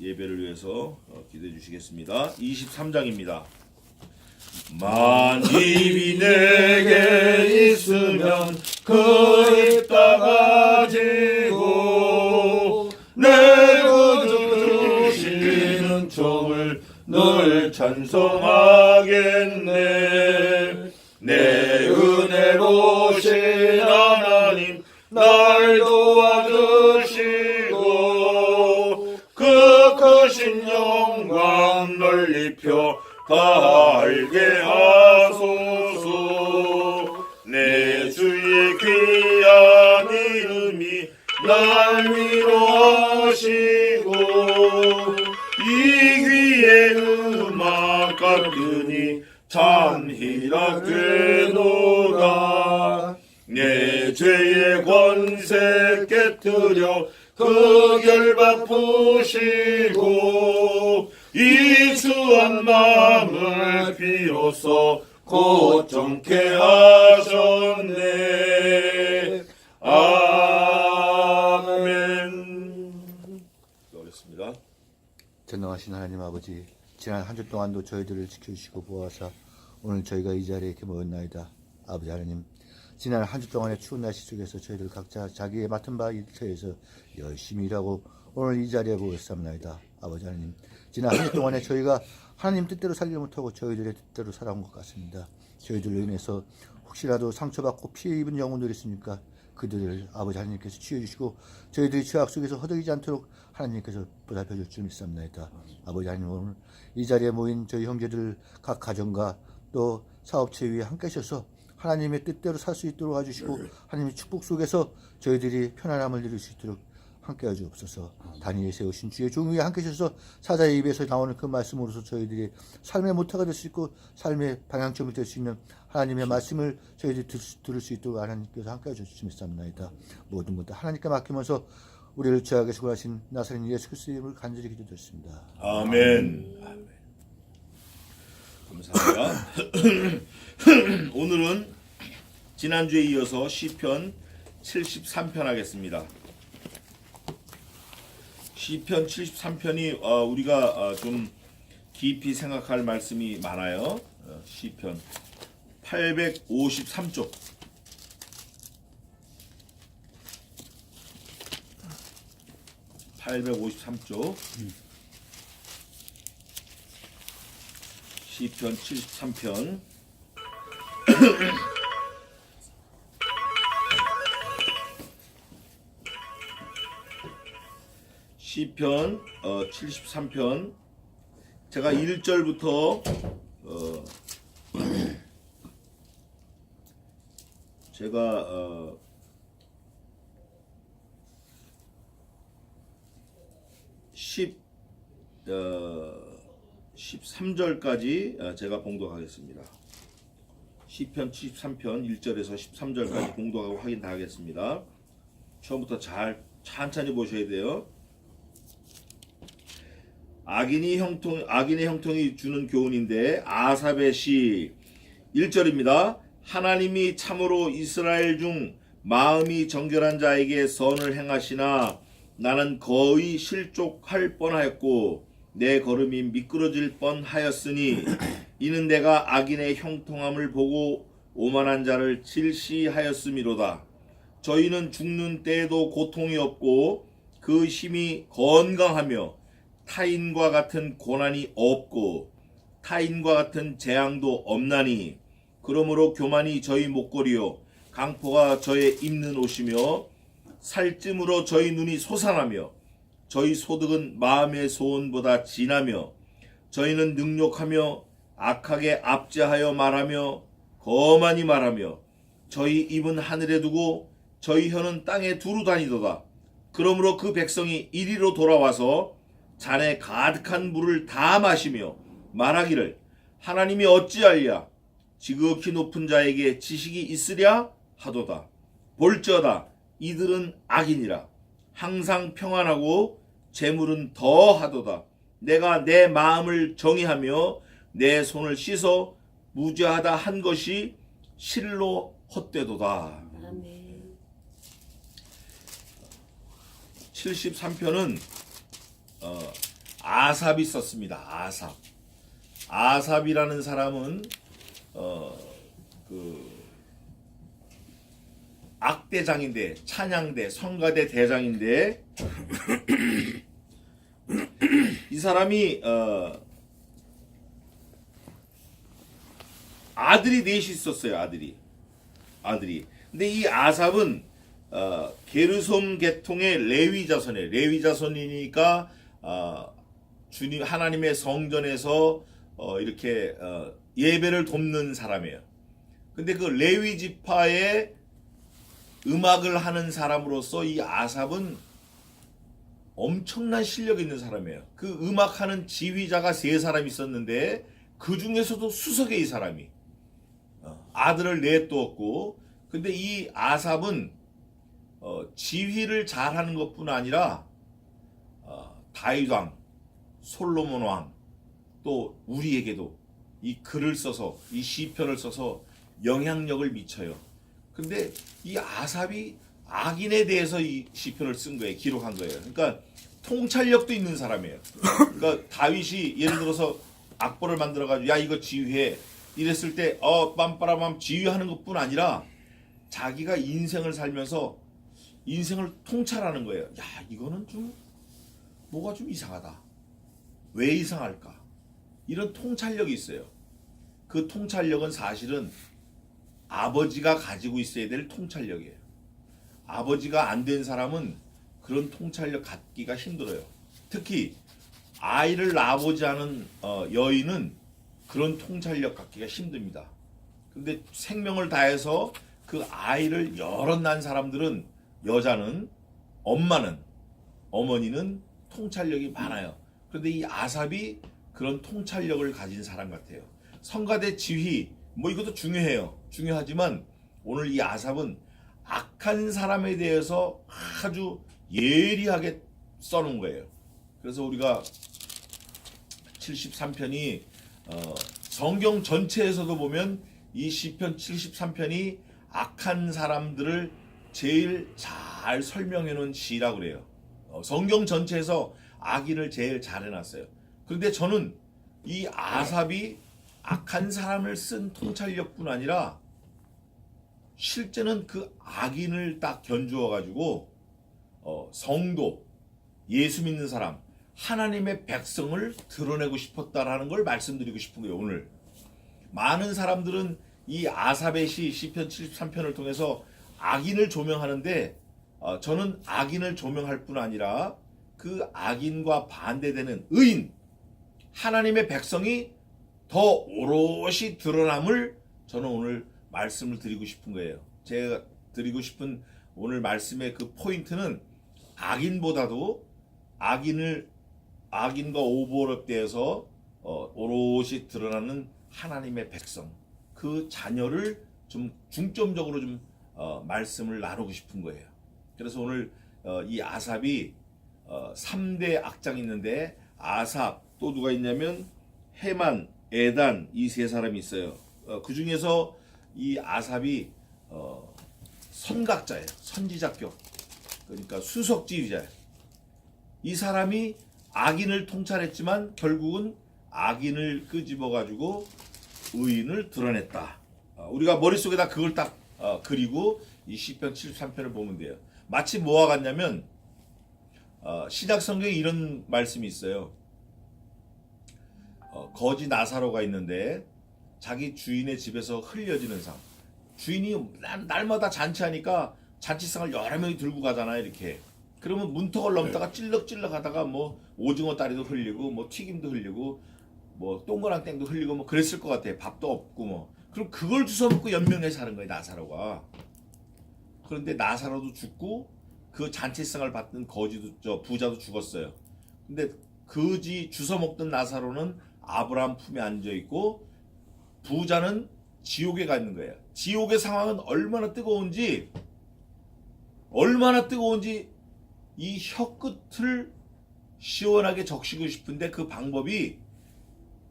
예배를 위해서 기도해 주시겠습니다. 23장입니다. 만입이 내게 있으면 그 입 닫아지고 내 구주 주시는 종을 늘 찬송하겠네. 내 은혜로신 하나님 날 도와주시고 그 크신 영광 널리 펴 다 알게 하소서. 내 주의 귀한 이름이 날 위로하시고 이 귀에 음악 같으니 참 희락되노라. 내 죄의 권세 깨뜨려 그 결박 푸시고 이수한 마음을 비로소 고정케 하셨네. 아멘. 기도하겠습니다. 전능하신 하나님 아버지, 지난 한 주 동안도 저희들을 지켜주시고 보아사 오늘 저희가 이 자리에 이렇게 모였나이다. 아버지 하나님, 지난 한 주 동안의 추운 날씨 속에서 저희들 각자 자기의 맡은 바 일터에서 열심히 일하고 오늘 이 자리에 모였사옵나이다. 아버지 하나님, 지난 한 주 동안에 저희가 하나님 뜻대로 살지 못하고 저희들의 뜻대로 살아온 것 같습니다. 저희들로 인해서 혹시라도 상처받고 피해 입은 영혼들이 있으니까 그들을 아버지 하나님께서 치유해주시고 저희들이 죄악 속에서 허덕이지 않도록 하나님께서 보살펴 줄 줄 믿습니다. 아버지 하나님, 오늘 이 자리에 모인 저희 형제들 각 가정과 또 사업체 위에 함께 하셔서 하나님의 뜻대로 살 수 있도록 해주시고 하나님의 축복 속에서 저희들이 편안함을 누릴 수 있도록 함께 해주옵소서. 다니엘에 세우신 주의 종 위에 함께 하셔서 사자의 입에서 나오는 그 말씀으로서 저희들이 삶의 모태가 될 수 있고 삶의 방향점이 될 수 있는 하나님의 말씀을 저희들이 들을 수 있도록 하나님께서 함께 해주시면 쌉니다. 모든 것도 하나님께 맡기면서 우리를 죄악에 수고하신 나사렛 예수 그리스도의 이름으로 간절히 기도드렸습니다. 아멘. 감사합니다. 오늘은 지난주에 이어서 시편 73편 하겠습니다. 시편 73편이 우리가 좀 깊이 생각할 말씀이 많아요. 시편 853쪽. 시편 73편. 시편 73편. 제가 1절부터 제가 13절까지 제가 봉독하겠습니다. 시편 73편 1절에서 13절까지 봉독하고 확인 다 하겠습니다. 처음부터 천천히 보셔야 돼요. 악인의 형통이 주는 교훈인데 아삽의 시 1절입니다. 하나님이 참으로 이스라엘 중 마음이 정결한 자에게 선을 행하시나 나는 거의 실족할 뻔하였고 내 걸음이 미끄러질 뻔하였으니 이는 내가 악인의 형통함을 보고 오만한 자를 질시하였음이로다. 저희는 죽는 때에도 고통이 없고 그 힘이 건강하며 타인과 같은 고난이 없고 타인과 같은 재앙도 없나니 그러므로 교만이 저희 목걸이요 강포가 저의 입는 옷이며 살찜으로 저희 눈이 솟아나며 저희 소득은 마음의 소원보다 진하며 저희는 능욕하며 악하게 압제하여 말하며 거만히 말하며 저희 입은 하늘에 두고 저희 혀는 땅에 두루 다니도다. 그러므로 그 백성이 이리로 돌아와서 잔에 가득한 물을 다 마시며 말하기를 하나님이 어찌하랴 지극히 높은 자에게 지식이 있으랴 하도다. 볼지어다 이들은 악인이라 항상 평안하고 재물은 더하도다. 내가 내 마음을 정의하며 내 손을 씻어 무죄하다 한 것이 실로 헛되도다. 아멘. 73편은 아삽이 썼습니다. 아삽이라는 사람은 그 악대장인데, 찬양대, 성가대 대장인데 이 사람이 아들이 넷이 있었어요. 아들이. 근데 이 아삽은 게르솜 계통의 레위 자손이에요. 레위 자손이니까 주님 하나님의 성전에서 이렇게 예배를 돕는 사람이에요. 근데 그 레위 지파의 음악을 하는 사람으로서 이 아삽은 엄청난 실력 있는 사람이에요. 그 음악하는 지휘자가 3사람 있었는데 그 중에서도 수석의 이 사람이 아들을 넷두었고, 근데 이 아삽은 지휘를 잘하는 것뿐 아니라 다윗 왕, 솔로몬 왕, 또 우리에게도 이 글을 써서, 이 시편을 써서 영향력을 미쳐요. 근데 이 아삽이 악인에 대해서 이 시편을 쓴 거예요. 기록한 거예요. 그러니까 통찰력도 있는 사람이에요. 그러니까 다윗이 예를 들어서 악보를 만들어가지고 야 이거 지휘해 이랬을 때 빰빠라밤 지휘하는 것뿐 아니라 자기가 인생을 살면서 인생을 통찰하는 거예요. 야 이거는 좀 뭐가 좀 이상하다. 왜 이상할까? 이런 통찰력이 있어요. 그 통찰력은 사실은 아버지가 가지고 있어야 될 통찰력이에요. 아버지가 안 된 사람은 그런 통찰력 갖기가 힘들어요. 특히 아이를 낳아보지 않은 여인은 그런 통찰력 갖기가 힘듭니다. 근데 생명을 다해서 그 아이를 여럿 낳은 사람들은, 여자는, 엄마는, 어머니는 통찰력이 많아요. 그런데 이 아삽이 그런 통찰력을 가진 사람 같아요. 성가대 지휘 뭐 이것도 중요해요. 중요하지만 오늘 이 아삽은 악한 사람에 대해서 아주 예리하게 써놓은 거예요. 그래서 우리가 73편이 성경 전체에서도 보면 이 시편 73편이 악한 사람들을 제일 잘 설명해 놓은 시라고 그래요. 성경 전체에서 악인을 제일 잘 해놨어요. 그런데 저는 이 아삽이 악한 사람을 쓴 통찰력뿐 아니라 실제는 그 악인을 딱 견주어 가지고 성도, 예수 믿는 사람, 하나님의 백성을 드러내고 싶었다라는 걸 말씀드리고 싶은 거예요. 오늘 많은 사람들은 이 아삽의 시 시편 73편을 통해서 악인을 조명하는데 저는 악인을 조명할 뿐 아니라 그 악인과 반대되는 의인, 하나님의 백성이 더 오롯이 드러남을 저는 오늘 말씀을 드리고 싶은 거예요. 제가 드리고 싶은 오늘 말씀의 그 포인트는 악인보다도 악인과 오버랩대에서 오롯이 드러나는 하나님의 백성, 그 자녀를 좀 중점적으로 좀 말씀을 나누고 싶은 거예요. 그래서 오늘 이 아삽이 3대 악장이 있는데 아삽 또 누가 있냐면 헤만, 에단 이 3사람이 있어요. 그 중에서 이 아삽이 선각자예요. 선지자격. 그러니까 수석지휘자예요. 이 사람이 악인을 통찰했지만 결국은 악인을 끄집어가지고 의인을 드러냈다. 우리가 머릿속에다 그걸 딱 그리고 이 시편 73편을 보면 돼요. 마치 뭐와 같냐면 신약 성경에 이런 말씀이 있어요. 거지 나사로가 있는데 자기 주인의 집에서 흘려지는 삶. 주인이 날마다 잔치하니까 잔치상을 여러 명이 들고 가잖아요. 이렇게. 그러면 문턱을 넘다가 찔럭찔럭 하다가 뭐 오징어 다리도 흘리고 뭐 튀김도 흘리고 뭐 동그랑 땡도 흘리고 뭐 그랬을 것 같아요. 밥도 없고 뭐. 그럼 그걸 주워 먹고 연명해서 사는 거예요. 나사로가. 그런데 나사로도 죽고 그 잔치상을 받던 거지도 부자도 죽었어요. 근데 거지 주워 먹던 나사로는 아브라함 품에 앉아 있고 부자는 지옥에 가 있는 거예요. 지옥의 상황은 얼마나 뜨거운지 이 혀끝을 시원하게 적시고 싶은데 그 방법이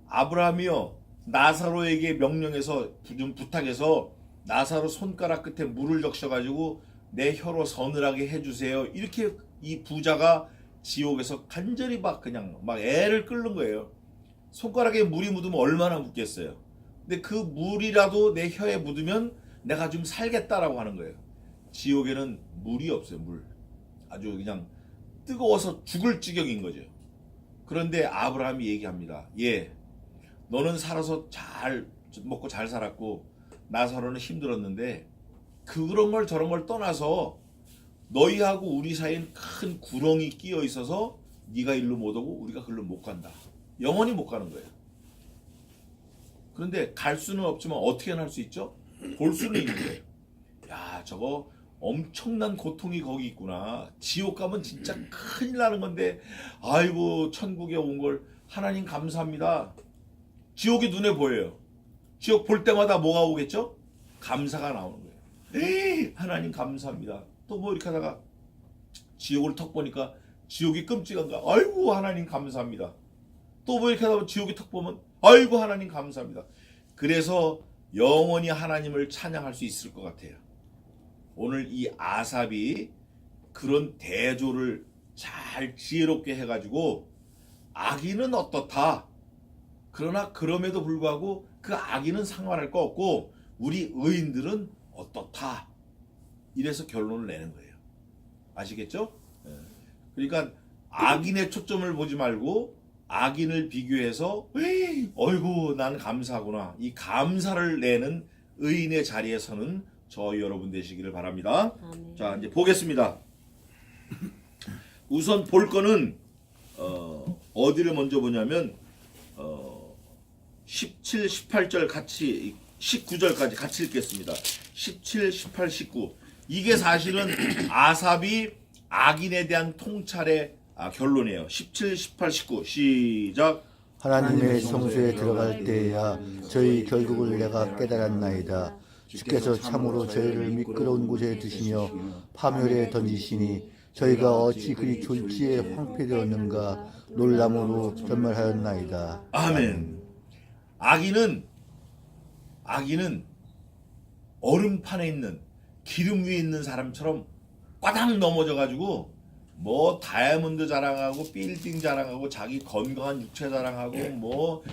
아브라함이요 나사로에게 명령해서 좀 부탁해서 나사로 손가락 끝에 물을 적셔가지고 내 혀로 서늘하게 해주세요. 이렇게 이 부자가 지옥에서 간절히 막 그냥 막 애를 끓는 거예요. 손가락에 물이 묻으면 얼마나 묻겠어요. 근데 그 물이라도 내 혀에 묻으면 내가 좀 살겠다라고 하는 거예요. 지옥에는 물이 없어요. 물. 아주 그냥 뜨거워서 죽을 지경인 거죠. 그런데 아브라함이 얘기합니다. 예, 너는 살아서 잘 먹고 잘 살았고 나사로는 힘들었는데 그런 걸 저런 걸 떠나서 너희하고 우리 사이엔 큰 구렁이 끼어 있어서 네가 일로 못 오고 우리가 글로 못 간다. 영원히 못 가는 거예요. 그런데 갈 수는 없지만 어떻게는 할 수 있죠? 볼 수는 있는 거예요. 야, 저거 엄청난 고통이 거기 있구나. 지옥 가면 진짜 큰일 나는 건데 아이고 천국에 온 걸 하나님 감사합니다. 지옥이 눈에 보여요. 지옥 볼 때마다 뭐가 오겠죠? 감사가 나오는 거예요. 에이, 하나님 감사합니다. 또 뭐 이렇게 하다가 지옥을 턱 보니까 지옥이 끔찍한가? 아이고 하나님 감사합니다. 또 뭐 이렇게 하다가 지옥이 턱 보면 아이고 하나님 감사합니다. 그래서 영원히 하나님을 찬양할 수 있을 것 같아요. 오늘 이 아삽이 그런 대조를 잘 지혜롭게 해가지고 악인은 어떻다. 그러나 그럼에도 불구하고 그 악인은 상관할 거 없고 우리 의인들은 어떻다. 이래서 결론을 내는 거예요. 아시겠죠? 그러니까 악인의 초점을 보지 말고 악인을 비교해서 어이구 난 감사하구나. 이 감사를 내는 의인의 자리에 서는 저 여러분 되시기를 바랍니다. 아멘. 자, 이제 보겠습니다. 우선 볼 거는 어디를 먼저 보냐면 17, 18절 같이 19절까지 같이 읽겠습니다. 17, 18, 19. 이게 사실은 아삽이 악인에 대한 통찰의 결론이에요. 17, 18, 19 시작. 하나님의 성소에 들어갈 때에야 저희 결국을 내가 깨달았나이다. 주께서 참으로 저희를 미끄러운 곳에 두시며 파멸에 던지시니 저희가 어찌 그리 졸지에 황폐되었는가 놀람으로 전멸하였나이다. 아멘. 악인은 얼음판에 있는 기름 위에 있는 사람처럼 꽈당 넘어져 가지고 뭐 다이아몬드 자랑하고 빌딩 자랑하고 자기 건강한 육체 자랑하고 뭐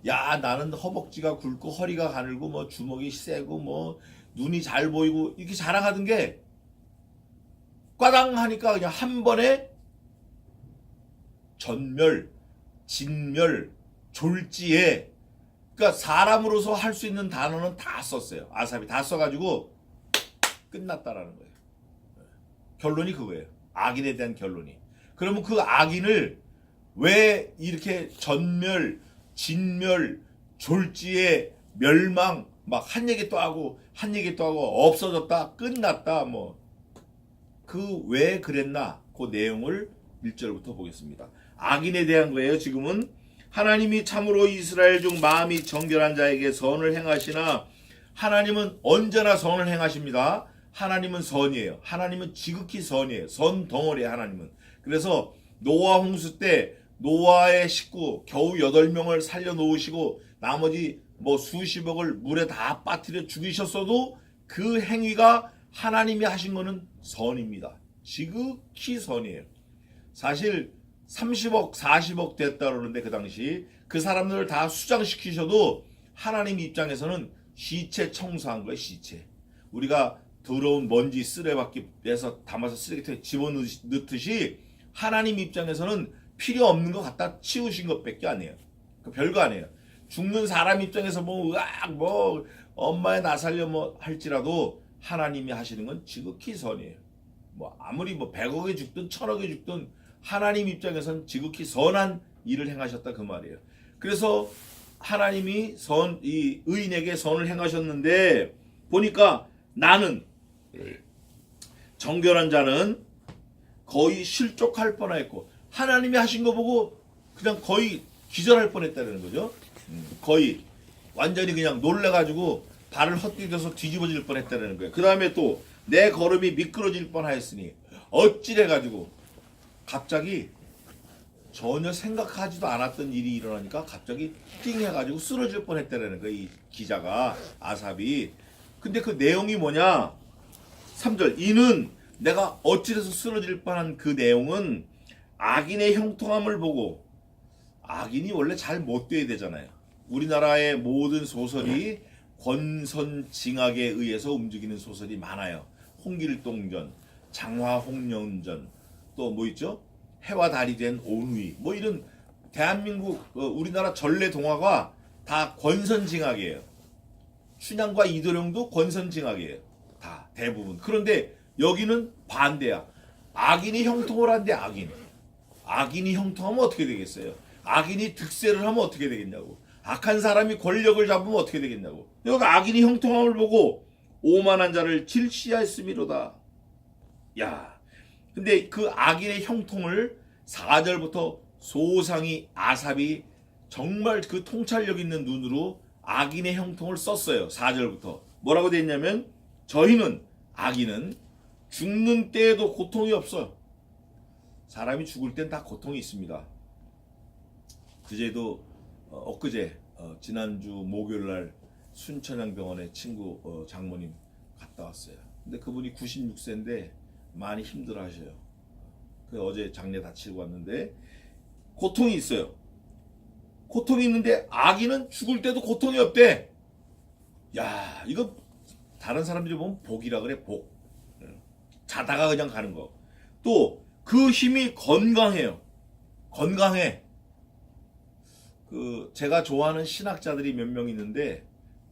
야 나는 허벅지가 굵고 허리가 가늘고 뭐 주먹이 세고 뭐 눈이 잘 보이고 이렇게 자랑하던 게 꽈당 하니까 그냥 한 번에 전멸, 진멸, 졸지에 그러니까 사람으로서 할 수 있는 단어는 다 썼어요. 아삽이 다 써가지고 끝났다라는 거예요. 결론이 그거예요. 악인에 대한 결론이. 그러면 그 악인을 왜 이렇게 전멸, 진멸, 졸지에 멸망 막 한 얘기 또 하고 한 얘기 또 하고 없어졌다, 끝났다 뭐 그 왜 그랬나 그 내용을 1절부터 보겠습니다. 악인에 대한 거예요. 지금은 하나님이 참으로 이스라엘 중 마음이 정결한 자에게 선을 행하시나 하나님은 언제나 선을 행하십니다. 하나님은 선이에요. 하나님은 지극히 선이에요. 선 덩어리에 하나님은. 그래서 노아 홍수 때 노아의 식구 겨우 8명을 살려놓으시고 나머지 뭐 수십억을 물에 다 빠뜨려 죽이셨어도 그 행위가 하나님이 하신 거는 선입니다. 지극히 선이에요. 사실 30억 40억 됐다 그러는데 그 당시 그 사람들을 다 수장시키셔도 하나님 입장에서는 시체 청소한 거예요. 시체. 우리가 더러운 먼지 쓰레받기 내서 담아서 쓰레기통에 집어넣듯이 하나님 입장에서는 필요 없는 거 갖다 치우신 것밖에 아니에요. 별거 아니에요. 죽는 사람 입장에서 뭐 으악 뭐 엄마의 나 살려 뭐 할지라도 하나님이 하시는 건 지극히 선이에요. 뭐 아무리 뭐 100억에 죽든 1000억에 죽든 하나님 입장에서는 지극히 선한 일을 행하셨다 그 말이에요. 그래서 하나님이 이 의인에게 선을 행하셨는데 보니까 나는 정결한 자는 거의 실족할 뻔했고 하나님이 하신 거 보고 그냥 거의 기절할 뻔했다는 거죠. 거의 완전히 그냥 놀래가지고 발을 헛디뎌서 뒤집어질 뻔했다는 거예요. 그 다음에 또 내 걸음이 미끄러질 뻔하였으니 어찌래가지고 갑자기 전혀 생각하지도 않았던 일이 일어나니까 갑자기 띵 해가지고 쓰러질 뻔했다는 거예요. 이 기자가 아삽이. 근데 그 내용이 뭐냐? 3절 이는 내가 어찌래서 쓰러질 뻔한 그 내용은 악인의 형통함을 보고 악인이 원래 잘 못 돼야 되잖아요. 우리나라의 모든 소설이 권선징악에 의해서 움직이는 소설이 많아요. 홍길동전, 장화홍련전, 또 뭐 있죠? 해와 달이 된 온위, 뭐 이런 대한민국 우리나라 전래 동화가 다 권선징악이에요. 춘향과 이도령도 권선징악이에요. 다 대부분. 그런데 여기는 반대야. 악인이 형통을 한데 악인이 형통하면 어떻게 되겠어요? 악인이 득세를 하면 어떻게 되겠냐고. 악한 사람이 권력을 잡으면 어떻게 되겠냐고. 여기 악인이 형통함을 보고 오만한 자를 질시하였음이로다. 야, 근데 그 악인의 형통을 4절부터 소상이 아삽이 정말 그 통찰력 있는 눈으로 악인의 형통을 썼어요. 4절부터. 뭐라고 돼 있냐면 저희는 악인은 죽는 때에도 고통이 없어요. 사람이 죽을 땐 다 고통이 있습니다. 그제도 엊그제 지난주 목요일날 순천향병원에 친구 장모님 갔다 왔어요. 근데 그분이 96세인데 많이 힘들어하셔요. 그 어제 장례 다 치르고 왔는데 고통이 있어요. 고통이 있는데 악인은 죽을 때도 고통이 없대. 야, 이거 다른 사람들이 보면 복이라 그래, 복. 자다가 그냥 가는 거. 또 그 힘이 건강해요. 건강해. 그 제가 좋아하는 신학자들이 몇 명 있는데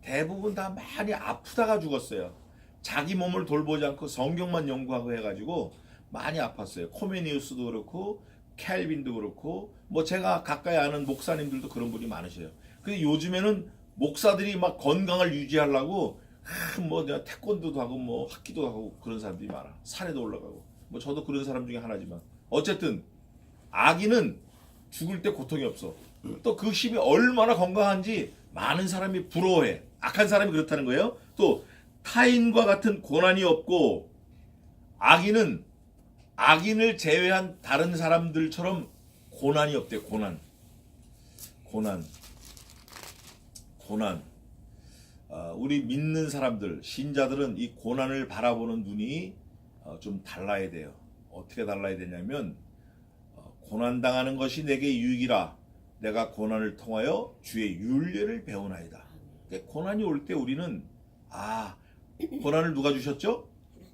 대부분 다 많이 아프다가 죽었어요. 자기 몸을 돌보지 않고 성경만 연구하고 해가지고 많이 아팠어요. 코메니우스도 그렇고 캘빈도 그렇고 뭐 제가 가까이 아는 목사님들도 그런 분이 많으셔요. 근데 요즘에는 목사들이 막 건강을 유지하려고 뭐 내가 태권도도 하고 뭐 합기도 하고 그런 사람들이 많아. 산에도 올라가고. 뭐 저도 그런 사람 중에 하나지만 어쨌든 악인은 죽을 때 고통이 없어. 또 그 힘이 얼마나 건강한지 많은 사람이 부러워해. 악한 사람이 그렇다는 거예요. 또 타인과 같은 고난이 없고 악인은 악인을 제외한 다른 사람들처럼 고난이 없대. 고난. 우리 믿는 사람들, 신자들은 이 고난을 바라보는 눈이 좀 달라야 돼요. 어떻게 달라야 되냐면 고난당하는 것이 내게 유익이라 내가 고난을 통하여 주의 율례를 배우나이다. 그러니까 고난이 올 때 우리는 고난을 누가 주셨죠?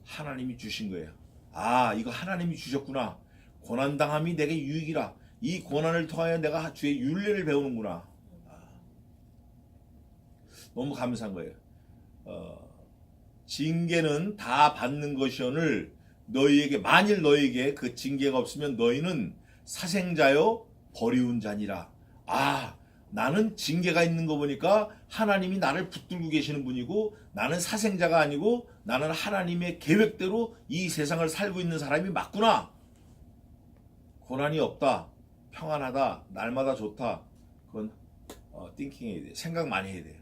하나님이 주신 거예요. 이거 하나님이 주셨구나. 고난당함이 내게 유익이라. 이 고난을 통하여 내가 주의 율례를 배우는구나. 너무 감사한 거예요. 징계는 다 받는 것이오늘 만일 너희에게 그 징계가 없으면 너희는 사생자요 버리운 자니라. 나는 징계가 있는 거 보니까 하나님이 나를 붙들고 계시는 분이고 나는 사생자가 아니고 나는 하나님의 계획대로 이 세상을 살고 있는 사람이 맞구나. 고난이 없다. 평안하다. 날마다 좋다. 그건 띵킹해야 돼. 생각 많이 해야 돼.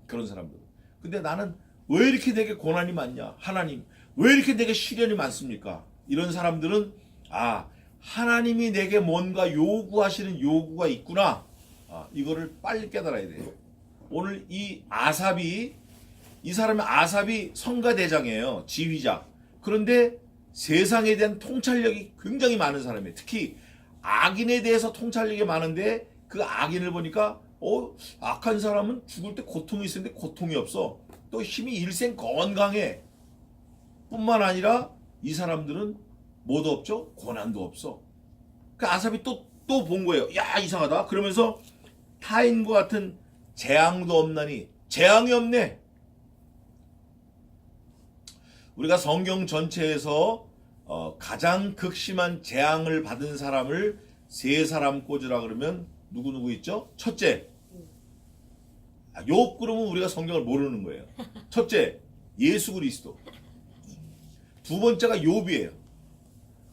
그런 사람들. 근데 나는 왜 이렇게 내게 고난이 많냐? 하나님, 왜 이렇게 내게 시련이 많습니까? 이런 사람들은 하나님이 내게 뭔가 요구하시는 요구가 있구나. 이거를 빨리 깨달아야 돼요. 오늘 이 사람의 아삽이 성가대장이에요. 지휘자. 그런데 세상에 대한 통찰력이 굉장히 많은 사람이에요. 특히 악인에 대해서 통찰력이 많은데 그 악인을 보니까 악한 사람은 죽을 때 고통이 있었는데 고통이 없어. 또 힘이 일생 건강해. 뿐만 아니라 이 사람들은 뭐도 없죠? 고난도 없어. 그 아삽이 또 본 거예요. 야, 이상하다. 그러면서 타인과 같은 재앙도 없나니. 재앙이 없네. 우리가 성경 전체에서 가장 극심한 재앙을 받은 사람을 세 사람 꽂으라 그러면 누구 있죠? 첫째, 욥 그러면 우리가 성경을 모르는 거예요. 첫째, 예수 그리스도. 두 번째가 욥이에요.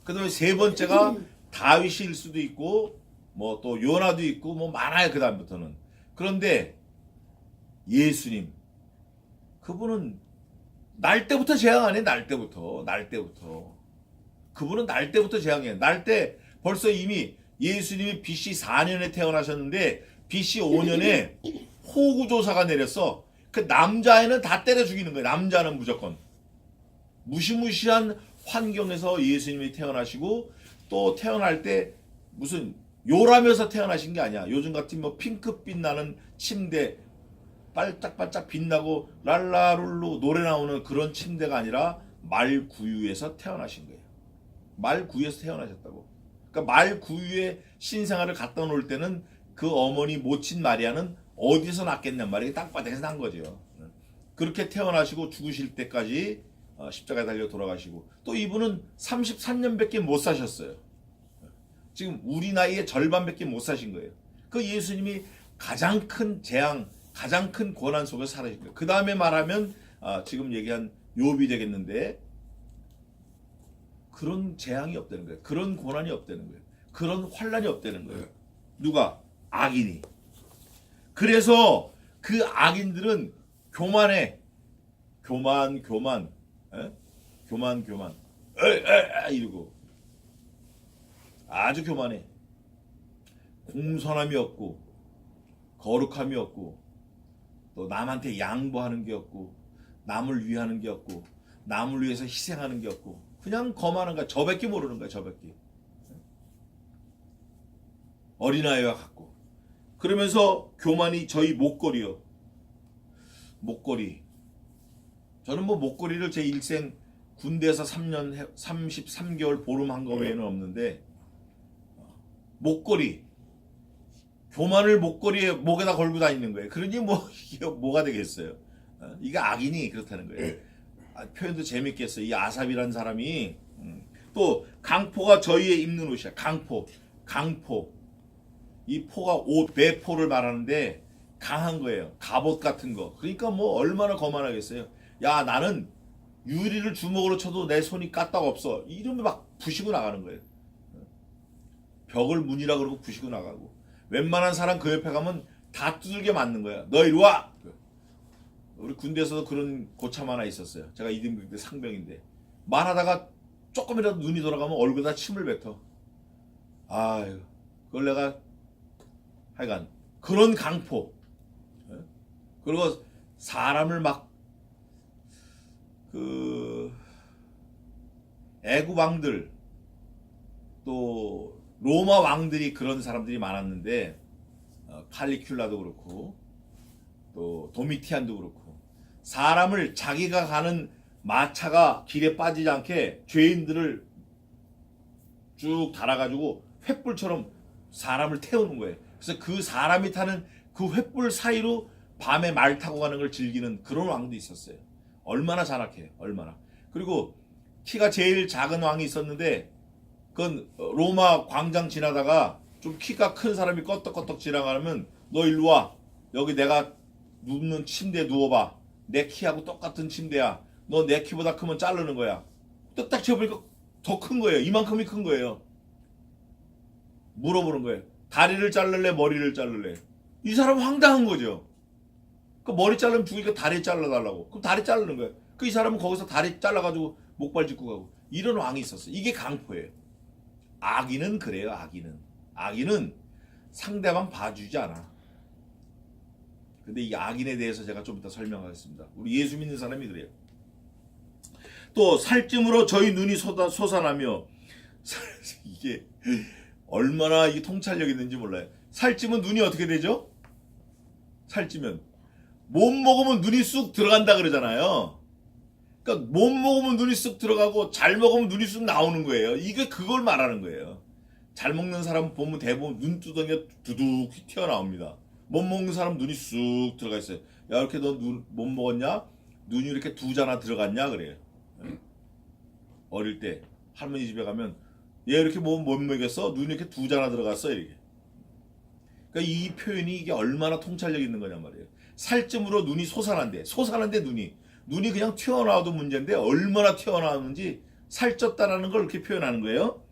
그 다음에 세 번째가 다윗일 수도 있고 뭐 또 요나도 있고 뭐 많아요. 그 다음부터는. 그런데 예수님, 그분은 날 때부터 재앙 안 해. 날 때부터. 그분은 날 때부터 재앙해. 날 때 벌써 이미 예수님이 BC 4년에 태어나셨는데 BC 5년에 호구조사가 내렸어. 그 남자애는 다 때려 죽이는 거예요. 남자는 무조건. 무시무시한 환경에서 예수님이 태어나시고 또 태어날 때 무슨 요라면서 태어나신 게 아니야. 요즘 같은 뭐 핑크빛 나는 침대 반짝반짝 빛나고 랄라룰루 노래 나오는 그런 침대가 아니라 말구유에서 태어나신 거예요. 말구유에서 태어나셨다고. 그러니까 말구유에 신생아를 갖다 놓을 때는 그 어머니 모친 마리아는 어디서 낳겠냔 말이에요. 땅바닥에서 난 거죠. 그렇게 태어나시고 죽으실 때까지 십자가에 달려 돌아가시고, 또 이분은 33년밖에 못 사셨어요. 지금 우리 나이의 절반밖에 못 사신 거예요. 그 예수님이 가장 큰 재앙, 가장 큰 고난 속에 살아신 거예요. 그 다음에 말하면 지금 얘기한 욥이 되겠는데, 그런 재앙이 없다는 거예요. 그런 고난이 없다는 거예요. 그런 환란이 없다는 거예요. 누가? 악인이. 그래서 그 악인들은 교만해. 교만. 에? 교만. 이러고. 아주 교만해. 공손함이 없고, 거룩함이 없고, 또 남한테 양보하는 게 없고, 남을 위하는 게 없고, 남을 위해서 희생하는 게 없고, 그냥 거만한 거야. 저밖에 모르는 거야. 저밖에. 어린아이와 같고. 그러면서 교만이 저희 목걸이요. 목걸이. 저는 뭐 목걸이를 제 일생 군대에서 3년 33개월 보름 한 거 외에는 없는데, 목걸이. 교만을 목걸이에 목에다 걸고 다니는 거예요. 그러니 뭐 이게 뭐가 되겠어요. 이게 악인이 그렇다는 거예요. 표현도 재밌게 했어요. 이 아삽이라는 사람이 또 강포가 저희의 입는 옷이야. 강포. 이 포가 옷, 배포를 말하는데 강한 거예요. 갑옷 같은 거. 그러니까 뭐 얼마나 거만하겠어요. 야, 나는 유리를 주먹으로 쳐도 내 손이 까딱 없어. 이러면 막 부시고 나가는 거예요. 벽을 문이라 그러고 부시고 나가고. 웬만한 사람 그 옆에 가면 다 두들겨 맞는 거야. 너 이리 와! 우리 군대에서도 그런 고참 하나 있었어요. 제가 이등병 때 상병인데, 말하다가 조금이라도 눈이 돌아가면 얼굴에다 침을 뱉어. 아유, 그걸 내가 하여간 그런 강포. 그리고 사람을 막 애국 왕들, 또 로마 왕들이 그런 사람들이 많았는데, 칼리큘라도 그렇고 또 도미티안도 그렇고, 사람을 자기가 가는 마차가 길에 빠지지 않게 죄인들을 쭉 달아가지고 횃불처럼 사람을 태우는 거예요. 그래서 그 사람이 타는 그 횃불 사이로 밤에 말 타고 가는 걸 즐기는 그런 왕도 있었어요. 얼마나 잔악해요. 얼마나. 그리고 키가 제일 작은 왕이 있었는데, 그건 로마 광장 지나다가 좀 키가 큰 사람이 껐덕껐덕 지나가면, 너 일로 와. 여기 내가 눕는 침대에 누워봐. 내 키하고 똑같은 침대야. 너 내 키보다 크면 자르는 거야. 딱 재보니까 더 큰 거예요. 이만큼이 큰 거예요. 물어보는 거예요. 다리를 자를래? 머리를 자를래? 이 사람은 황당한 거죠. 그 머리 자르면 죽으니까 다리 잘라달라고. 그럼 다리 자르는 거예요. 그 이 사람은 거기서 다리 잘라가지고 목발 짚고 가고. 이런 왕이 있었어요. 이게 강포예요. 악인은 그래요. 악인은 상대방 봐주지 않아. 근데 이 악인에 대해서 제가 좀 이따 설명하겠습니다. 우리 예수 믿는 사람이 그래요. 또 살찜으로 저희 눈이 솟아나며, 이게 얼마나 이게 통찰력 있는지 몰라요. 살찌면 눈이 어떻게 되죠? 살찌면 못 먹으면 눈이 쑥 들어간다 그러잖아요. 그러니까 못 먹으면 눈이 쑥 들어가고 잘 먹으면 눈이 쑥 나오는 거예요. 이게 그걸 말하는 거예요. 잘 먹는 사람 보면 대부분 눈두덩이가 두둑 튀어나옵니다. 못 먹는 사람 눈이 쑥 들어가 있어요. 야, 이렇게 너 눈 못 먹었냐? 눈이 이렇게 두 자나 들어갔냐? 그래요. 어릴 때 할머니 집에 가면, 얘 이렇게 못 먹였어? 눈이 이렇게 두 자나 들어갔어? 이렇게. 그러니까 이 표현이 이게 얼마나 통찰력 있는 거냐 말이에요. 살찜으로 눈이 솟아난데 눈이 그냥 튀어나와도 문제인데 얼마나 튀어나왔는지 살쪘다라는 걸 이렇게 표현하는 거예요.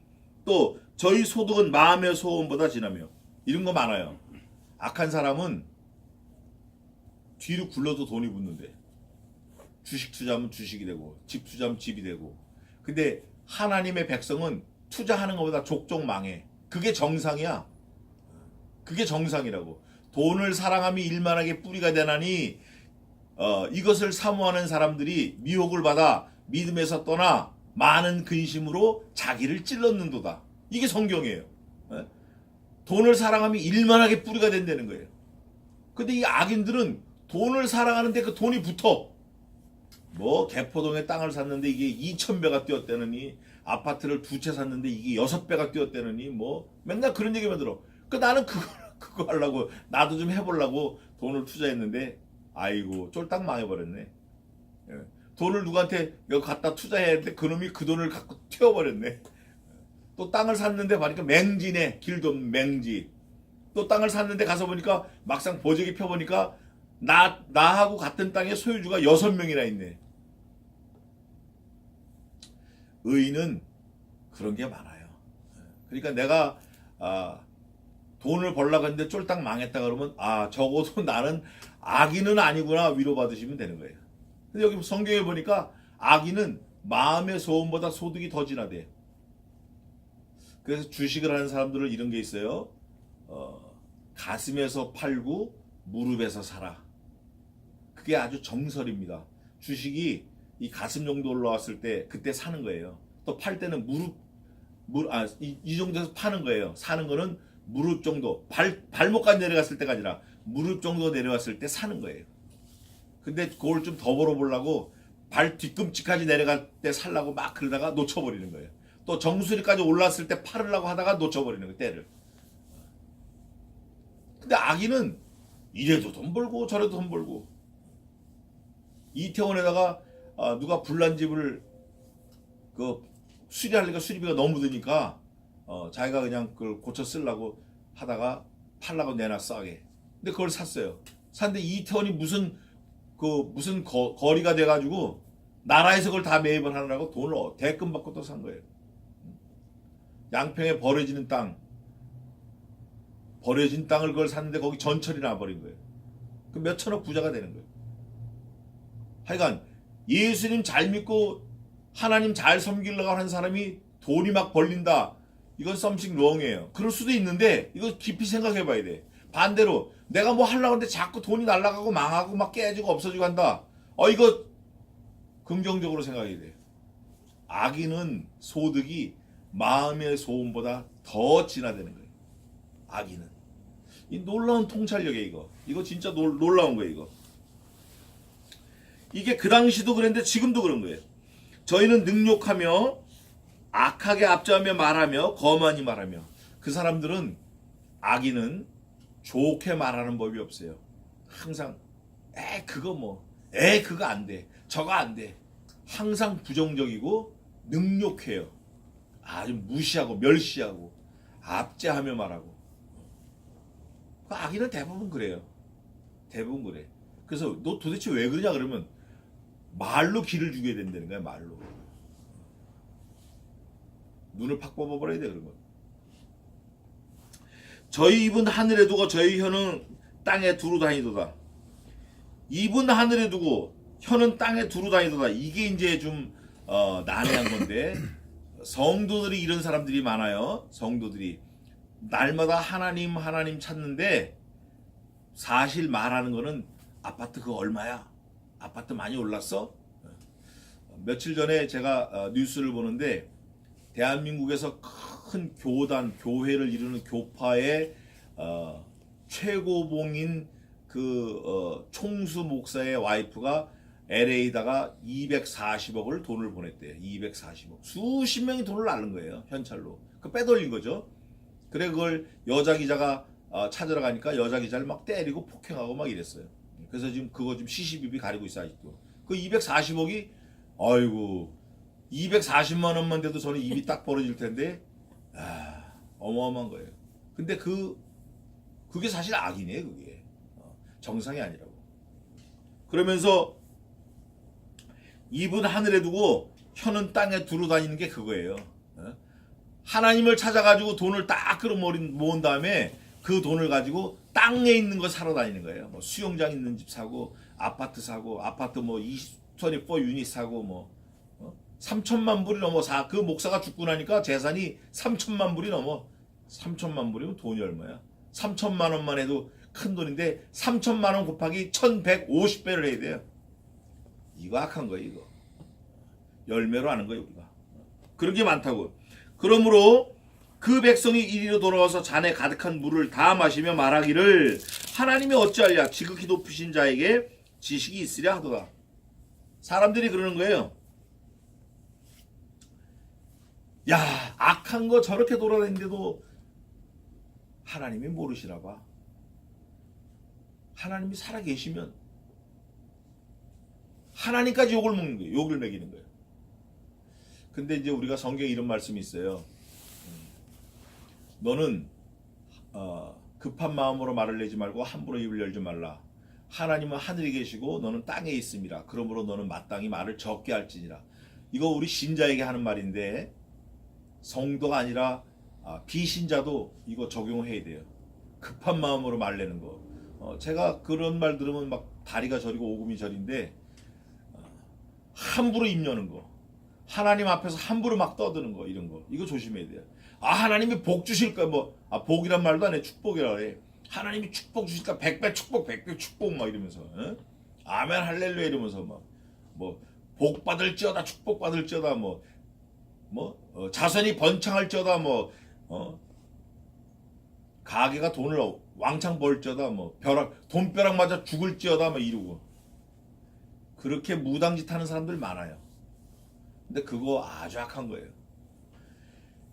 또 저희 소득은 마음의 소원보다 진하며, 이런 거 많아요. 악한 사람은 뒤로 굴러도 돈이 붙는데, 주식 투자하면 주식이 되고 집 투자하면 집이 되고. 근데 하나님의 백성은 투자하는 것보다 족족 망해. 그게 정상이야. 그게 정상이라고. 돈을 사랑함이 일만하게 뿌리가 되나니 이것을 사모하는 사람들이 미혹을 받아 믿음에서 떠나 많은 근심으로 자기를 찔렀는도다. 이게 성경이에요. 예? 돈을 사랑하면 일만하게 뿌리가 된다는 거예요. 근데 이 악인들은 돈을 사랑하는데 그 돈이 붙어. 뭐 개포동에 땅을 샀는데 이게 2,000배가 뛰었다느니, 아파트를 2채 샀는데 이게 6배가 뛰었다느니, 뭐 맨날 그런 얘기만 들어. 그 나는 그거 하려고, 나도 좀 해보려고 돈을 투자했는데 아이고 쫄딱 망해버렸네. 예. 돈을 누구한테 여기 갖다 투자해야 했는데 그놈이 그 돈을 갖고 튀어버렸네. 또 땅을 샀는데 보니까 맹지네. 길도 없는 맹지. 또 땅을 샀는데 가서 보니까 막상 보재기 펴보니까 나하고 같은 땅에 소유주가 6명이나 있네. 의인은 그런 게 많아요. 그러니까 내가 돈을 벌려고 했는데 쫄딱 망했다 그러면 적어도 나는 악인은 아니구나 위로받으시면 되는 거예요. 근데 여기 성경에 보니까 악인은 마음의 소원보다 소득이 더 진하대. 그래서 주식을 하는 사람들은 이런 게 있어요. 가슴에서 팔고 무릎에서 사라. 그게 아주 정설입니다. 주식이 이 가슴 정도 올라왔을 때 그때 사는 거예요. 또 팔 때는 이 정도에서 파는 거예요. 사는 거는 무릎 정도, 발목까지 내려갔을 때가 아니라 무릎 정도 내려왔을 때 사는 거예요. 근데 그걸 좀 더 벌어보려고 발 뒤꿈치까지 내려갈 때 살라고 막 그러다가 놓쳐버리는 거예요. 또 정수리까지 올랐을 때 팔으려고 하다가 놓쳐버리는 거예요. 때를. 근데 악인은 이래도 돈 벌고 저래도 돈 벌고. 이태원에다가 누가 불난 집을 수리하려니까 수리비가 너무 드니까 자기가 그냥 그걸 고쳐 쓰려고 하다가 팔라고 내놔 싸게. 근데 그걸 샀어요. 샀는데 이태원이 무슨 거리가 돼가지고 나라에서 그걸 다 매입을 하느라고 돈을 대금 받고 또 산 거예요. 양평에 버려진 땅을 그걸 샀는데 거기 전철이 나버린 거예요. 그 몇천억 부자가 되는 거예요. 하여간 예수님 잘 믿고 하나님 잘 섬기려고 하는 사람이 돈이 막 벌린다. 이건 something wrong이에요. 그럴 수도 있는데 이거 깊이 생각해 봐야 돼. 반대로 내가 뭐 하려고 하는데 자꾸 돈이 날아가고 망하고 막 깨지고 없어지고 한다. 이거 긍정적으로 생각해야 돼. 악인은 소득이 마음의 소원보다 더 진화되는 거예요. 악인은. 이 놀라운 통찰력이에요, 이거 진짜 놀라운 거예요, 이거. 이게 그 당시도 그랬는데 지금도 그런 거예요. 저희는 능욕하며 악하게 압제하며 말하며 거만히 말하며. 그 사람들은, 악인은 좋게 말하는 법이 없어요. 항상 그거 안 돼, 저거 안 돼. 항상 부정적이고 능욕해요. 아주 무시하고 멸시하고 압제하며 말하고. 악인은 대부분 그래요. 대부분 그래. 그래서 너 도대체 왜 그러냐 그러면 말로 기를 죽여야 된다는 거야. 말로. 눈을 팍 뽑아버려야 돼. 그런 건. 저희 입은 하늘에 두고 저희 혀는 땅에 두루 다니도다. 입은 하늘에 두고 혀는 땅에 두루 다니도다. 이게 이제 좀 난해한 건데 성도들이 이런 사람들이 많아요. 성도들이 날마다 하나님 찾는데 사실 말하는 거는 아파트 그거 얼마야? 아파트 많이 올랐어? 며칠 전에 제가 뉴스를 보는데 대한민국에서 큰 교회를 이루는 교파의 최고봉인 총수 목사의 와이프가 LA다가 240억을 돈을 보냈대요. 240억. 수십 명이 돈을 날른 거예요. 현찰로. 그 빼돌린 거죠. 그래 그걸 여자 기자가 찾으러 가니까 여자 기자를 막 때리고 폭행하고 막 이랬어요. 그래서 지금 그거 좀 시시비비 가리고 있어 아직도. 그 240억이 아이고 240만 원만 돼도 저는 입이 딱 벌어질 텐데 어마어마한 거예요. 근데 그게 사실 악이네. 그게 정상이 아니라고. 그러면서 입은 하늘에 두고 혀는 땅에 두루 다니는 게 그거예요. 하나님을 찾아가지고 돈을 딱 모은 다음에 그 돈을 가지고 땅에 있는 거 사러 다니는 거예요. 뭐 수영장 있는 집 사고 아파트 사고 아파트 24 유닛 사고 3천만 불이 넘어 그 목사가 죽고 나니까 재산이 3천만 불이 넘어. 3천만 불이면 돈이 얼마야? 3천만 원만 해도 큰 돈인데 3천만 원 곱하기 1150배를 해야 돼요. 이거 악한 거예요. 이거 열매로 하는 거예요. 우리가. 그런 게 많다고. 그러므로 그 백성이 이리로 돌아와서 잔에 가득한 물을 다 마시며 말하기를 하나님이 어찌하랴 지극히 높으신 자에게 지식이 있으랴 하도다. 사람들이 그러는 거예요. 야, 악한 거 저렇게 돌아다니는데도 하나님이 모르시나 봐. 하나님이 살아계시면 하나님까지 욕을 먹는 거예요. 욕을 먹이는 거예요. 근데 이제 우리가 성경에 이런 말씀이 있어요. 너는 급한 마음으로 말을 내지 말고 함부로 입을 열지 말라. 하나님은 하늘에 계시고 너는 땅에 있음이라. 그러므로 너는 마땅히 말을 적게 할지니라. 이거 우리 신자에게 하는 말인데 성도가 아니라 비신자도 이거 적용해야 돼요. 급한 마음으로 말 내는 거. 제가 그런 말 들으면 막 다리가 저리고 오금이 저린데 함부로 입 여는 거. 하나님 앞에서 함부로 막 떠드는 거 이런 거 이거 조심해야 돼요. 하나님이 복 주실까 복이란 말도 안 해. 축복이라 그래. 하나님이 축복 주실까 100배 축복 100배 축복 막 이러면서 아멘 할렐루야 이러면서 복 받을지어다 축복 받을지어다 자손이 번창할지어다 가게가 돈을 왕창 벌지어다 돈벼락 맞아 죽을지어다 이러고 그렇게 무당짓 하는 사람들 많아요. 근데 그거 아주 악한 거예요.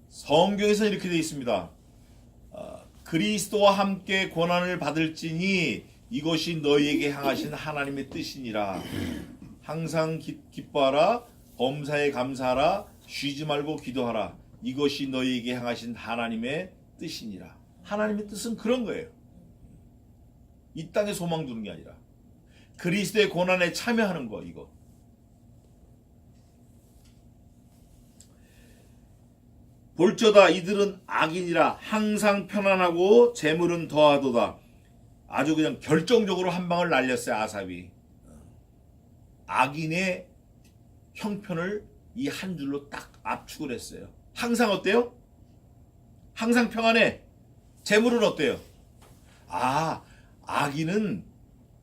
성경에서 이렇게 되어 있습니다. 그리스도와 함께 고난을 받을지니 이것이 너희에게 향하신 하나님의 뜻이니라. 항상 기뻐하라. 범사에 감사하라. 쉬지 말고 기도하라. 이것이 너희에게 향하신 하나님의 뜻이니라. 하나님의 뜻은 그런 거예요. 이 땅에 소망 두는 게 아니라 그리스도의 고난에 참여하는 거 이거. 볼저다 이들은 악인이라 항상 편안하고 재물은 더하도다. 아주 그냥 결정적으로 한 방을 날렸어요. 아삽이. 악인의 형편을 이 한 줄로 딱 압축을 했어요. 항상 어때요? 항상 평안해. 재물은 어때요? 악인은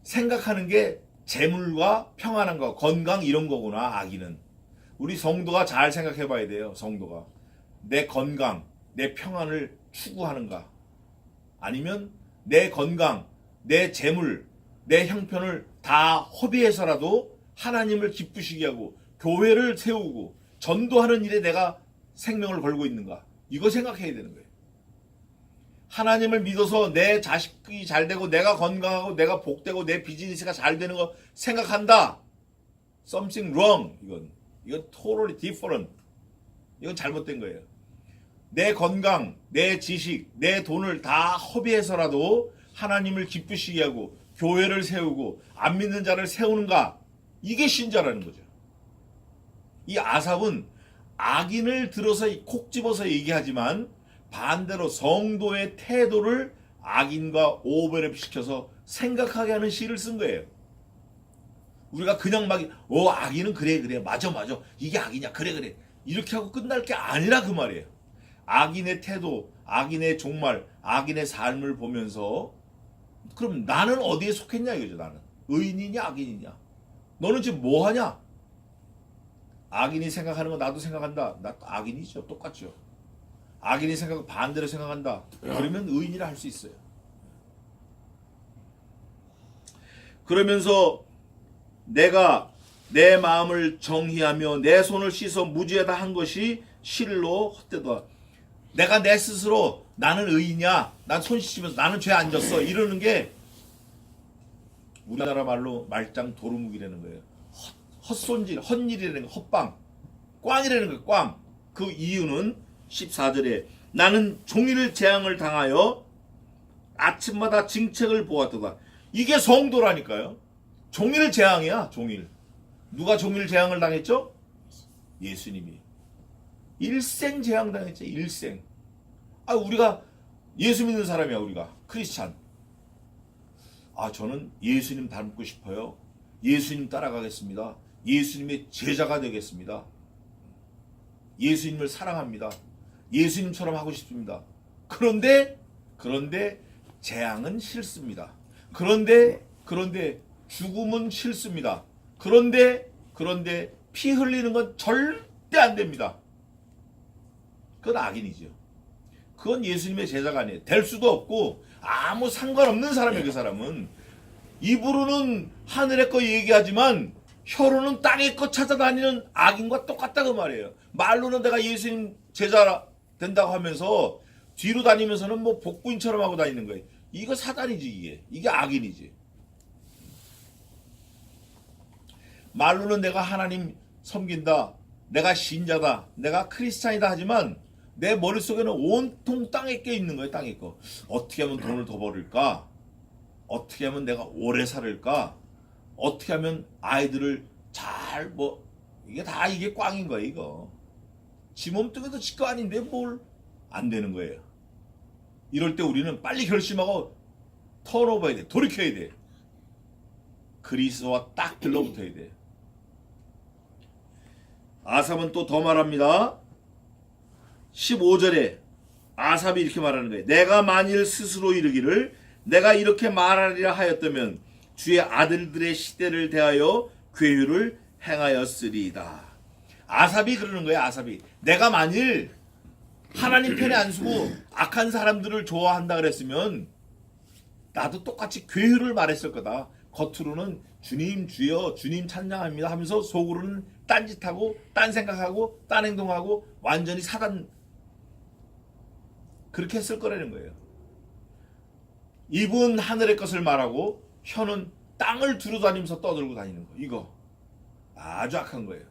생각하는 게 재물과 평안한 거, 건강 이런 거구나. 악인은. 우리 성도가 잘 생각해 봐야 돼요. 성도가. 내 건강, 내 평안을 추구하는가? 아니면 내 건강, 내 재물, 내 형편을 다 허비해서라도 하나님을 기쁘시게 하고 교회를 세우고 전도하는 일에 내가 생명을 걸고 있는가? 이거 생각해야 되는 거예요. 하나님을 믿어서 내 자식이 잘 되고 내가 건강하고 내가 복되고 내 비즈니스가 잘 되는 거 생각한다. Something wrong. 이건 totally different. 이건 잘못된 거예요. 내 건강, 내 지식, 내 돈을 다 허비해서라도 하나님을 기쁘시게 하고 교회를 세우고 안 믿는 자를 세우는가? 이게 신자라는 거죠. 이 아삽은 악인을 들어서 콕 집어서 얘기하지만 반대로 성도의 태도를 악인과 오버랩 시켜서 생각하게 하는 시를 쓴 거예요. 우리가 그냥 악인은 그래 맞아 이게 악이냐 그래 이렇게 하고 끝날 게 아니라 그 말이에요. 악인의 태도, 악인의 종말, 악인의 삶을 보면서 그럼 나는 어디에 속했냐 이거죠. 나는 의인이냐 악인이냐. 너는 지금 뭐 하냐? 악인이 생각하는 거 나도 생각한다. 나 악인이죠. 똑같죠. 악인이 반대로 생각한다. 그러면 의인이라 할 수 있어요. 그러면서 내가 내 마음을 정의하며 내 손을 씻어 무죄하다 한 것이 실로 헛되다. 내가 내 스스로 나는 의인이야. 난 손 씻으면서 나는 죄 안 졌어. 이러는 게 우리나라 말로 말짱 도루묵이라는 거예요. 헛손질, 헛일이라는 거, 헛방, 꽝이라는 거예요. 꽝. 그 이유는 14절에 나는 종일 재앙을 당하여 아침마다 징책을 보았도다. 이게 성도라니까요. 종일 재앙이야. 종일. 누가 종일 재앙을 당했죠? 예수님이. 일생 재앙 당했죠. 일생. 우리가 예수 믿는 사람이야. 우리가 크리스찬. 저는 예수님 닮고 싶어요. 예수님 따라가겠습니다. 예수님의 제자가 되겠습니다. 예수님을 사랑합니다. 예수님처럼 하고 싶습니다. 그런데 재앙은 싫습니다. 그런데 죽음은 싫습니다. 그런데 피 흘리는 건 절대 안 됩니다. 그건 악인이죠. 그건 예수님의 제자가 아니에요. 될 수도 없고 아무 상관없는 사람이에요. 그 사람은 입으로는 하늘의 거 얘기하지만 혀로는 땅의 거 찾아다니는 악인과 똑같다 그 말이에요. 말로는 내가 예수님 제자 된다고 하면서 뒤로 다니면서는 뭐 복부인처럼 하고 다니는 거예요. 이거 사단이지. 이게 악인이지. 말로는 내가 하나님 섬긴다, 내가 신자다, 내가 크리스찬이다 하지만 내 머릿속에는 온통 땅에 껴 있는 거예요. 땅에 거. 어떻게 하면 돈을 더 벌을까? 어떻게 하면 내가 오래 살을까? 어떻게 하면 아이들을 잘 이게 꽝인 거예요. 이거 지 몸뚱이도 지 거 아닌데 뭘 안 되는 거예요. 이럴 때 우리는 빨리 결심하고 턴오버해야 돼. 돌이켜야 돼. 그리스도와 딱 들러붙어야 돼. 아삽은 또 더 말합니다. 15절에 아삽이 이렇게 말하는 거예요. 내가 만일 스스로 이르기를 내가 이렇게 말하리라 하였다면 주의 아들들의 시대를 대하여 괴유를 행하였으리이다. 아삽이 그러는 거예요. 아삽이 내가 만일 하나님 편에 안 서고 악한 사람들을 좋아한다 그랬으면 나도 똑같이 괴유를 말했을 거다. 겉으로는 주님 주여 주님 찬양합니다 하면서 속으로는 딴짓하고 딴 생각하고 딴 행동하고 완전히 사단 그렇게 했을 거라는 거예요. 입은 하늘의 것을 말하고 혀는 땅을 두루다니면서 떠들고 다니는 거. 이거 아주 악한 거예요.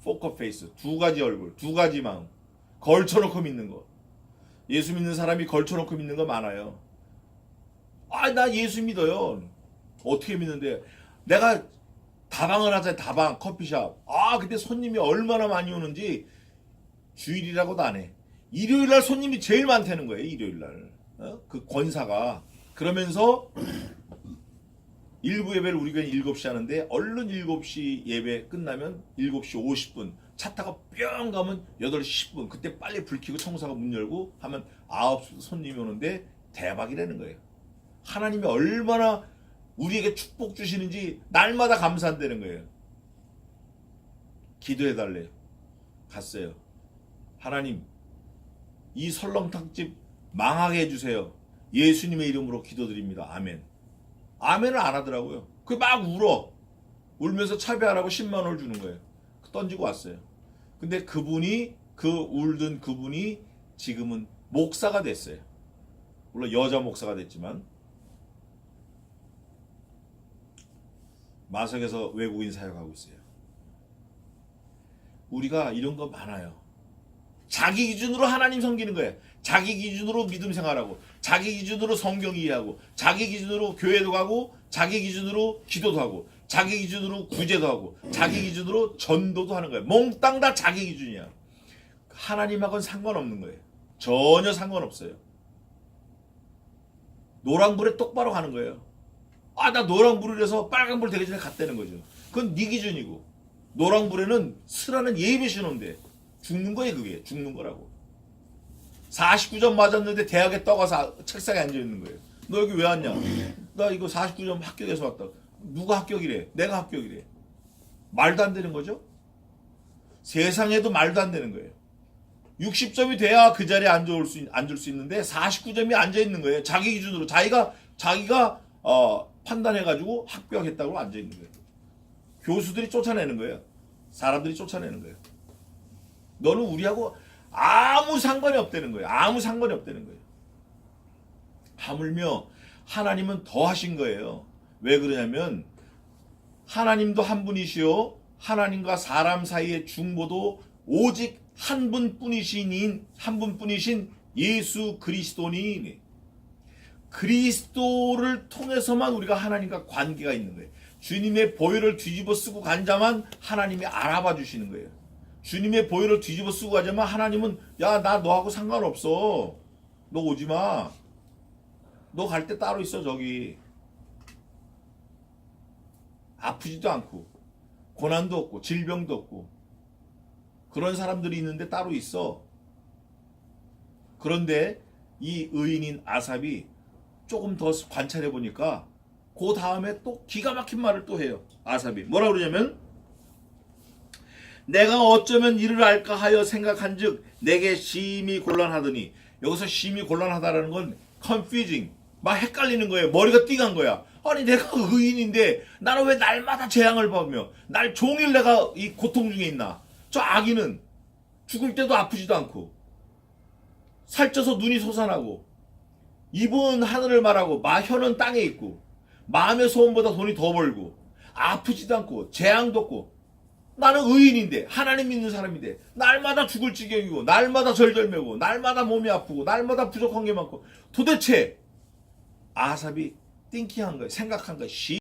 포커페이스, 두 가지 얼굴, 두 가지 마음, 걸쳐놓고 믿는 거. 예수 믿는 사람이 걸쳐놓고 믿는 거 많아요. 나 예수 믿어요. 어떻게 믿는데? 내가 다방을 하자. 다방, 커피숍. 근데 손님이 얼마나 많이 오는지 주일이라고도 안 해. 일요일날 손님이 제일 많다는 거예요. 일요일날 그 권사가. 그러면서 일부 예배를 우리 교회는 7시 하는데 얼른 7시 예배 끝나면 7시 50분 차 타고 뿅 가면 8시 10분 그때 빨리 불 켜고 청소하고 문 열고 하면 9시 손님이 오는데 대박이라는 거예요. 하나님이 얼마나 우리에게 축복 주시는지 날마다 감사한다는 거예요. 기도해달래요. 갔어요. 하나님 이 설렁탕집 망하게 해주세요. 예수님의 이름으로 기도드립니다. 아멘. 아멘을 안 하더라고요. 그 막 울어. 울면서 차비하라고 10만 원을 주는 거예요. 던지고 왔어요. 근데 그분이 울던 그분이 지금은 목사가 됐어요. 물론 여자 목사가 됐지만 마석에서 외국인 사역하고 있어요. 우리가 이런 거 많아요. 자기 기준으로 하나님 섬기는 거예요. 자기 기준으로 믿음 생활하고 자기 기준으로 성경 이해하고 자기 기준으로 교회도 가고 자기 기준으로 기도도 하고 자기 기준으로 구제도 하고 자기 기준으로 전도도 하는 거예요. 몽땅 다 자기 기준이야. 하나님하고는 상관없는 거예요. 전혀 상관없어요. 노란불에 똑바로 가는 거예요. 나 노란불이라서 빨간불 되기 전에 갔다는 거죠. 그건 네 기준이고 노란불에는 쓰라는 예배 신호인데 죽는 거예요. 그게 죽는 거라고. 49점 맞았는데 대학에 떠가서 책상에 앉아있는 거예요. 너 여기 왜 왔냐? 나 이거 49점 합격해서 왔다. 누가 합격이래? 내가 합격이래. 말도 안 되는 거죠? 세상에도 말도 안 되는 거예요. 60점이 돼야 그 자리에 앉을 수 있는데 49점이 앉아있는 거예요. 자기 기준으로 자기가 판단해가지고 합격했다고 앉아있는 거예요. 교수들이 쫓아내는 거예요. 사람들이 쫓아내는 거예요. 너는 우리하고 아무 상관이 없다는 거예요. 아무 상관이 없다는 거예요. 하물며 하나님은 더 하신 거예요. 왜 그러냐면 하나님도 한 분이시요 하나님과 사람 사이의 중보도 오직 한 분뿐이신 예수 그리스도니 그리스도를 통해서만 우리가 하나님과 관계가 있는 거예요. 주님의 보혈을 뒤집어 쓰고 간 자만 하나님이 알아봐 주시는 거예요. 주님의 보혈을 뒤집어 쓰고 가자면 하나님은 야, 나 너하고 상관없어. 너 오지 마. 너 갈 때 따로 있어 저기. 아프지도 않고 고난도 없고 질병도 없고 그런 사람들이 있는데 따로 있어. 그런데 이 의인인 아삽이 조금 더 관찰해 보니까 그 다음에 또 기가 막힌 말을 또 해요. 아삽이 뭐라 그러냐면 내가 어쩌면 이를 알까 하여 생각한즉 내게 심히 곤란하더니 여기서 심히 곤란하다라는 건 confusing, 막 헷갈리는 거예요. 머리가 띵한 거야. 아니 내가 의인인데 나는 왜 날마다 재앙을 받으며 날 종일 내가 이 고통 중에 있나? 저 아기는 죽을 때도 아프지도 않고 살쪄서 눈이 솟아나고 입은 하늘을 말하고 혀는 땅에 있고 마음의 소원보다 돈이 더 벌고 아프지도 않고 재앙도 없고 나는 의인인데 하나님 믿는 사람인데 날마다 죽을 지경이고 날마다 절절매고 날마다 몸이 아프고 날마다 부족한 게 많고 도대체 아삽이 띵킹한 거예요. 생각한 거예요.